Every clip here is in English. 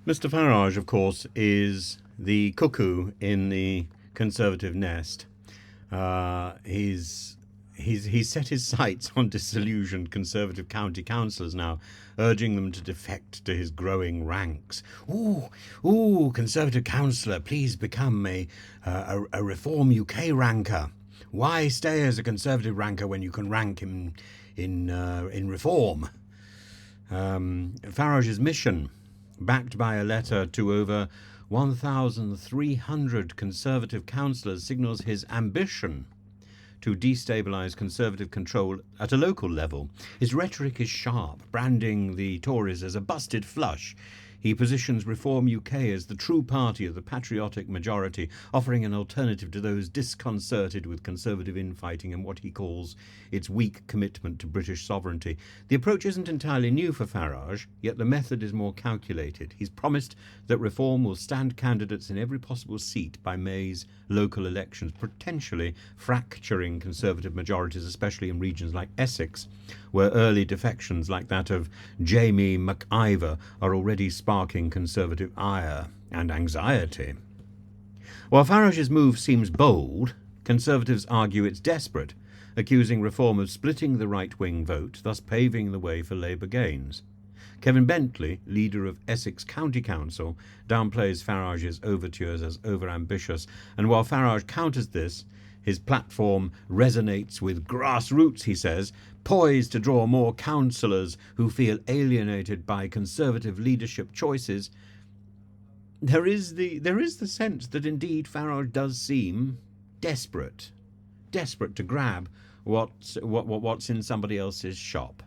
Mr. Farage, of course, is the cuckoo in the Conservative nest. He's set his sights on disillusioned Conservative county councillors now, urging them to defect to his growing ranks. Ooh, Conservative councillor, please become a Reform UK ranker. Why stay as a Conservative ranker when you can rank in Reform? Farage's mission, backed by a letter to over 1,300 Conservative councillors, signals his ambition to destabilise Conservative control at a local level. His rhetoric is sharp, branding the Tories as a busted flush. He positions Reform UK as the true party of the patriotic majority, offering an alternative to those disconcerted with Conservative infighting and what he calls its weak commitment to British sovereignty. The approach isn't entirely new for Farage, yet the method is more calculated. He's promised that Reform will stand candidates in every possible seat by May's local elections, potentially fracturing Conservative majorities, especially in regions like Essex, where early defections like that of Jamie McIver are already sparking Conservative ire and anxiety. While Farage's move seems bold, Conservatives argue it's desperate, accusing Reform of splitting the right-wing vote, thus paving the way for Labour gains. Kevin Bentley, leader of Essex County Council, downplays Farage's overtures as overambitious, and while Farage counters this, his platform resonates with grassroots, he says, poised to draw more councillors who feel alienated by Conservative leadership choices. There is the sense that indeed Farage does seem desperate to grab what's in somebody else's shop.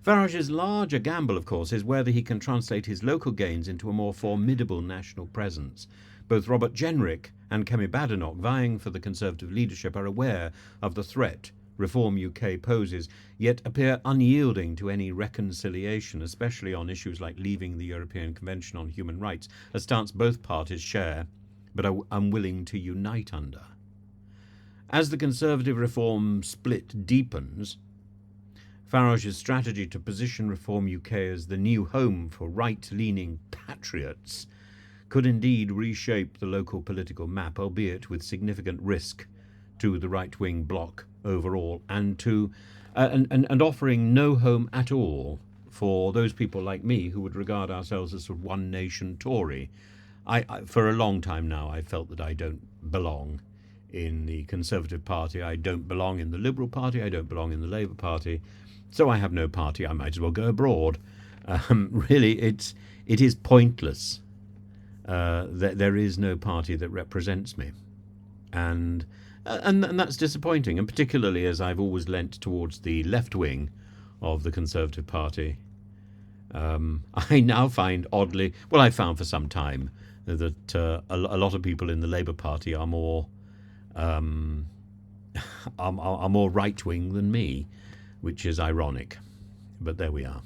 Farage's larger gamble, of course, is whether he can translate his local gains into a more formidable national presence. Both Robert Jenrick and Kemi Badenoch, vying for the Conservative leadership, are aware of the threat Reform UK poses, yet appear unyielding to any reconciliation, especially on issues like leaving the European Convention on Human Rights, a stance both parties share but are unwilling to unite under. As the Conservative Reform split deepens, Farage's strategy to position Reform UK as the new home for right-leaning patriots could indeed reshape the local political map, albeit with significant risk to the right-wing bloc overall, and offering no home at all for those people like me who would regard ourselves as sort of one nation Tory. I for a long time now, I felt that I don't belong in the Conservative Party. I don't belong in the Liberal Party. I don't belong in the Labour Party. So I have no party. I might as well go abroad. Really, it is pointless. There is no party that represents me, and that's disappointing. And particularly as I've always leant towards the left wing of the Conservative Party, I now find oddly, well, I found for some time that a lot of people in the Labour Party are more right wing than me, which is ironic, but there we are.